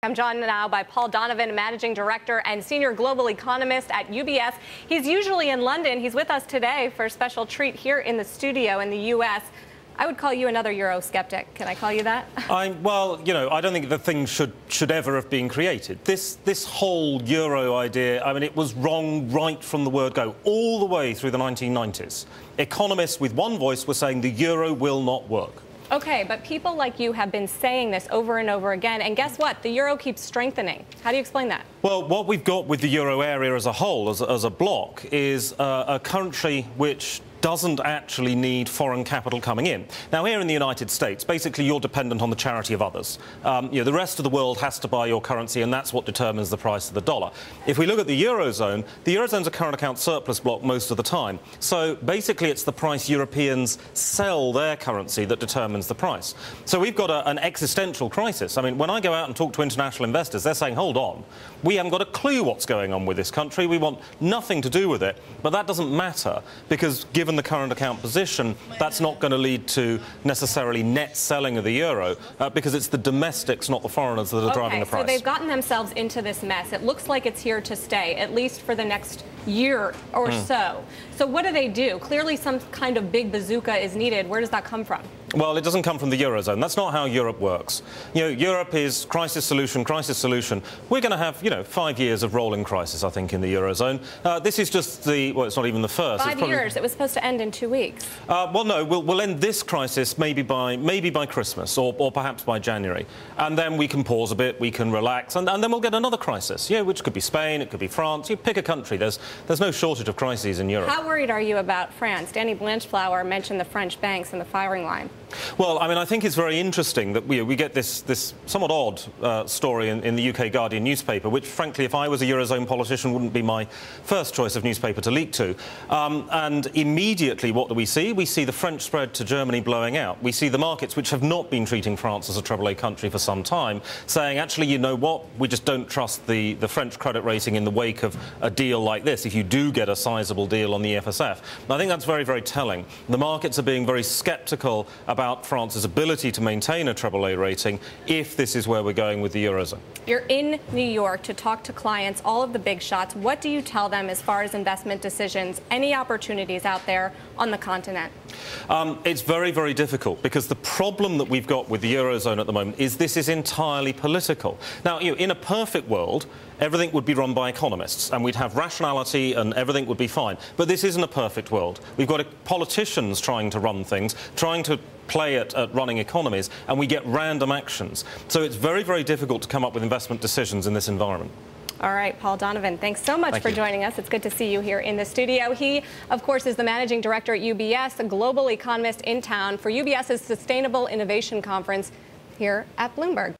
I'm joined now by Paul Donovan, Managing Director and Senior Global Economist at UBS. He's usually in London. He's with us today for a special treat here in the studio in the U.S. I would call you another Euro skeptic. Can I call you that? Well, you know, I don't think the thing should ever have been created. This whole Euro idea, I mean, it was wrong right from the word go, all the way through the 1990s. Economists with one voice were saying the Euro will not work. Okay, but people like you have been saying this over and over again, and guess what? The euro keeps strengthening. How do you explain that? Well, what we've got with the euro area as a whole, as a bloc, is a country which doesn't actually need foreign capital coming in. Now, here in the United States, basically you're dependent on the charity of others. You know, the rest of the world has to buy your currency, and that's what determines the price of the dollar. If we look at the Eurozone's a current account surplus bloc most of the time. So basically it's the price Europeans sell their currency that determines the price. So we've got an existential crisis. I mean, when I go out and talk to international investors, they're saying, hold on, we haven't got a clue what's going on with this country. We want nothing to do with it. But that doesn't matter, because given the current account position, that's not going to lead to necessarily net selling of the euro, because it's the domestics, not the foreigners, that are driving the price. So they've gotten themselves into this mess. It looks like it's here to stay, at least for the next year or so. So what do? Clearly some kind of big bazooka is needed. Where does that come from? Well, it doesn't come from the Eurozone. That's not how Europe works. You know, Europe is crisis, solution, crisis, solution. We're going to have, you know, 5 years of rolling crisis, I think, in the Eurozone. This is just well, it's not even the first. 5 years. It was supposed to end in 2 weeks. Well, no, we'll end this crisis maybe by Christmas or perhaps by January. And then we can pause a bit, we can relax, and then we'll get another crisis, yeah, which could be Spain, it could be France. You pick a country. There's no shortage of crises in Europe. How worried are you about France? Danny Blanchflower mentioned the French banks and the firing line. Well, I mean, I think it's very interesting that we get this somewhat odd story in the UK Guardian newspaper, which, frankly, if I was a Eurozone politician, wouldn't be my first choice of newspaper to leak to. And immediately, what do we see? We see the French spread to Germany blowing out. We see the markets, which have not been treating France as a AAA country for some time, saying, actually, you know what? We just don't trust the French credit rating in the wake of a deal like this, if you do get a sizable deal on the FSF. And I think that's very, very telling. The markets are being very sceptical about France's ability to maintain a AAA rating if this is where we're going with the Eurozone. You're in New York to talk to clients, all of the big shots. What do you tell them as far as investment decisions, any opportunities out there on the continent? It's very, very difficult, because the problem that we've got with the Eurozone at the moment is this is entirely political. Now, you know, in a perfect world, everything would be run by economists and we'd have rationality and everything would be fine. But this isn't a perfect world. We've got politicians trying to run things, trying to play at running economies, and we get random actions. So it's very, very difficult to come up with investment decisions in this environment. All right, Paul Donovan, thanks so much for joining us. It's good to see you here in the studio. He, of course, is the Managing Director at UBS, a global economist in town for UBS's Sustainable Innovation Conference here at Bloomberg.